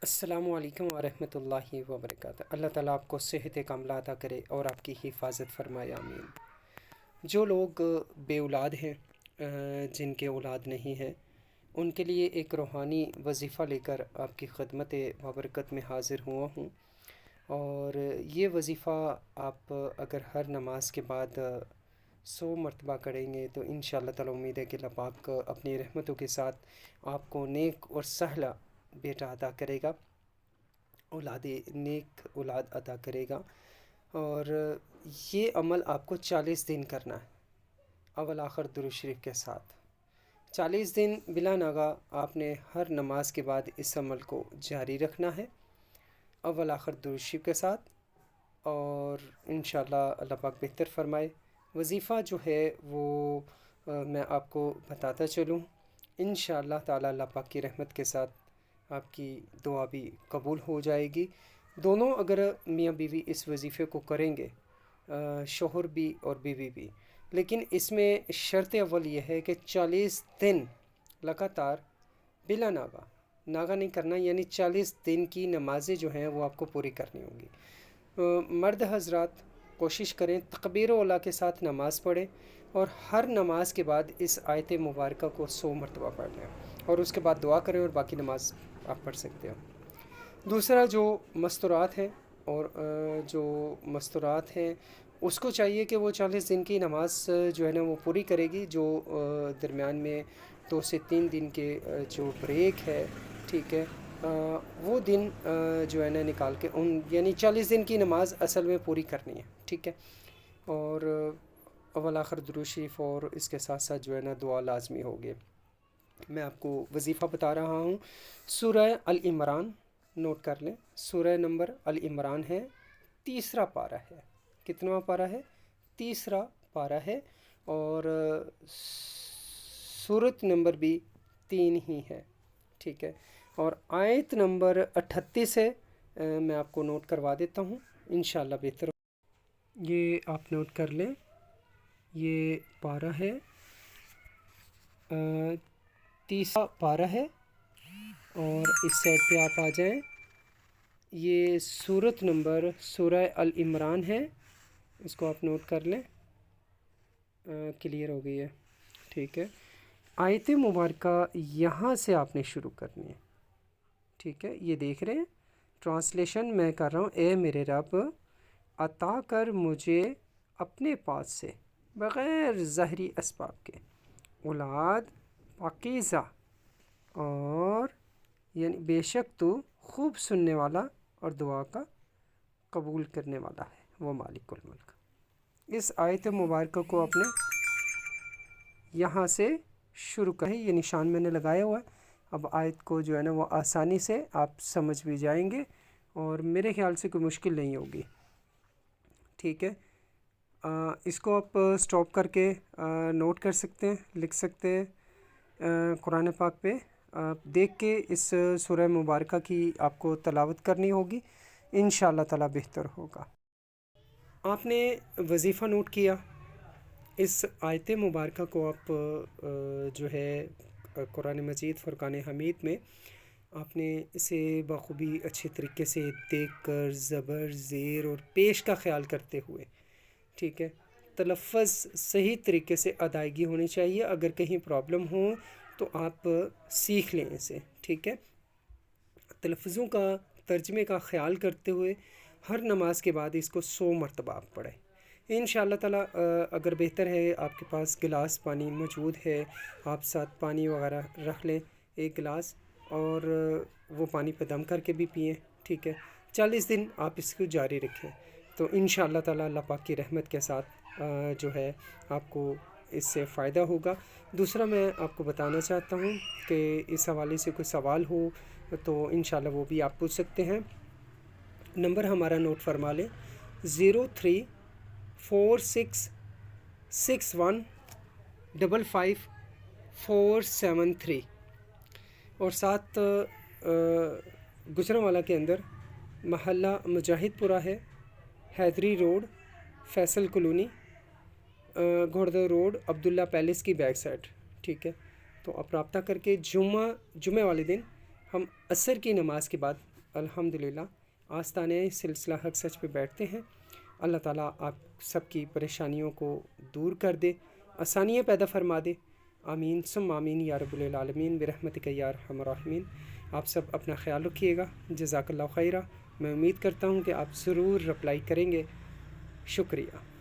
السلام علیکم ورحمۃ اللہ وبرکاتہ۔ اللہ تعالیٰ آپ کو صحت کاملہ عطا کرے اور آپ کی حفاظت فرمائے، آمین۔ جو لوگ بے اولاد ہیں، جن کے اولاد نہیں ہے، ان کے لیے ایک روحانی وظیفہ لے کر آپ کی خدمت بابرکت میں حاضر ہوا ہوں، اور یہ وظیفہ آپ اگر ہر نماز کے بعد 100 مرتبہ کریں گے تو انشاءاللہ تعالیٰ امید ہے کہ اللہ پاک اپنی رحمتوں کے ساتھ آپ کو نیک اور سہلا بیٹا عطا کرے گا، نیک اولاد عطا کرے گا۔ اور یہ عمل آپ کو 40 دن کرنا ہے، اول آخر درود شریف کے ساتھ 40 دن بلا ناغہ آپ نے ہر نماز کے بعد اس عمل کو جاری رکھنا ہے، اول آخر درود شریف کے ساتھ، اور انشاءاللہ اللہ پاک بہتر فرمائے۔ وظیفہ جو ہے وہ میں آپ کو بتاتا چلوں، انشاءاللہ تعالی اللہ پاک کی رحمت کے ساتھ آپ کی دعا بھی قبول ہو جائے گی۔ دونوں اگر میاں بیوی اس وظیفے کو کریں گے، شوہر بھی اور بیوی بھی، لیکن اس میں شرط اول یہ ہے کہ 40 دن لگاتار بلا ناغہ نہیں کرنا، یعنی 40 دن کی نمازیں جو ہیں وہ آپ کو پوری کرنی ہوں گی۔ مرد حضرات کوشش کریں تکبیر اولیٰ کے ساتھ نماز پڑھیں، اور ہر نماز کے بعد اس آیت مبارکہ کو 100 مرتبہ پڑھ لیں، اور اس کے بعد دعا کریں اور باقی نماز آپ پڑھ سکتے ہو۔ دوسرا جو مستورات ہیں، اور جو مستورات ہیں اس کو چاہیے کہ وہ 40 دن کی نماز جو ہے نا وہ پوری کرے گی، جو درمیان میں 2 سے 3 دن کے جو بریک ہے، ٹھیک ہے، وہ دن جو ہے نا نکال کے یعنی 40 دن کی نماز اصل میں پوری کرنی ہے، ٹھیک ہے۔ اور اول آخر درود شریف اور اس کے ساتھ ساتھ جو ہے نا دعا لازمی ہوگی۔ میں آپ کو وظیفہ بتا رہا ہوں، سورہ العمران نوٹ کر لیں، سورہ نمبر العمران ہے، تیسرا پارہ ہے۔ کتنا پارہ ہے؟ تیسرا پارہ ہے، اور سورت نمبر بھی 3 ہی ہے، ٹھیک ہے۔ اور آیت نمبر 38 ہے، میں آپ کو نوٹ کروا دیتا ہوں، انشاءاللہ بہتر یہ آپ نوٹ کر لیں۔ یہ پارہ ہے، تیسرا پارہ ہے، اور اس سائڈ پہ آپ آ جائیں، یہ سورت نمبر سورہ العمران ہے، اس کو آپ نوٹ کر لیں، کلیئر ہو گئی ہے، ٹھیک ہے۔ آیت مبارکہ یہاں سے آپ نے شروع کرنی ہے، ٹھیک ہے۔ یہ دیکھ رہے ہیں ٹرانسلیشن میں کر رہا ہوں، اے میرے رب عطا کر مجھے اپنے پاس سے بغیر ظاہری اسباب کے اولاد پاکیزہ، اور یعنی بے شک تو خوب سننے والا اور دعا کا قبول کرنے والا ہے، وہ مالک الملک۔ اس آیت مبارکہ کو آپ نے یہاں سے شروع کریں، یہ نشان میں نے لگایا ہوا ہے۔ اب آیت کو جو ہے نا وہ آسانی سے آپ سمجھ بھی جائیں گے، اور میرے خیال سے کوئی مشکل نہیں ہوگی، ٹھیک ہے۔ اس کو آپ سٹاپ کر کے نوٹ کر سکتے ہیں، لکھ سکتے ہیں قرآن پاک پہ، دیکھ کے اس سورہ مبارکہ کی آپ کو تلاوت کرنی ہوگی، انشاءاللہ تعالی بہتر ہوگا۔ آپ نے وظیفہ نوٹ کیا، اس آیت مبارکہ کو آپ جو ہے قرآن مجید فرقان حمید میں آپ نے اسے بخوبی اچھے طریقے سے دیکھ کر زبر زیر اور پیش کا خیال کرتے ہوئے، ٹھیک ہے، تلفظ صحیح طریقے سے ادائیگی ہونی چاہیے، اگر کہیں پرابلم ہو تو آپ سیکھ لیں اسے، ٹھیک ہے۔ تلفظوں کا ترجمے کا خیال کرتے ہوئے ہر نماز کے بعد اس کو 100 مرتبہ آپ پڑھیں، انشاءاللہ تعالی۔ اگر بہتر ہے آپ کے پاس گلاس پانی موجود ہے، آپ ساتھ پانی وغیرہ رکھ لیں 1 گلاس، اور وہ پانی پہ دم کر کے بھی پئیں، ٹھیک ہے۔ 40 دن آپ اس کو جاری رکھیں، تو انشاءاللہ تعالی اللہ پاک کی رحمت کے ساتھ جو ہے آپ کو اس سے فائدہ ہوگا۔ دوسرا میں آپ کو بتانا چاہتا ہوں کہ اس حوالے سے کوئی سوال ہو تو انشاءاللہ وہ بھی آپ پوچھ سکتے ہیں۔ نمبر ہمارا نوٹ فرما لیں، 034661555473، اور ساتھ گجرانوالہ کے اندر محلہ مجاہد پورہ ہے، حیدری روڈ، فیصل کالونی، گھوڑدہ روڈ، عبداللہ پیلیس کی بیک سائڈ، ٹھیک ہے۔ تو آپ رابطہ کر کے جمعے والے دن ہم عصر کی نماز کے بعد الحمدللہ آستانے سلسلہ حق سچ پہ بیٹھتے ہیں۔ اللہ تعالیٰ آپ سب کی پریشانیوں کو دور کر دے، آسانیاں پیدا فرما دے۔ آمین ثم آمین یا رب العالمین برحمتک یا ارحم الراحمین۔ آپ سب اپنا خیال رکھیے گا، جزاک اللہ خیرہ۔ میں امید کرتا ہوں کہ آپ ضرور رپلائی کریں گے۔ شکریہ۔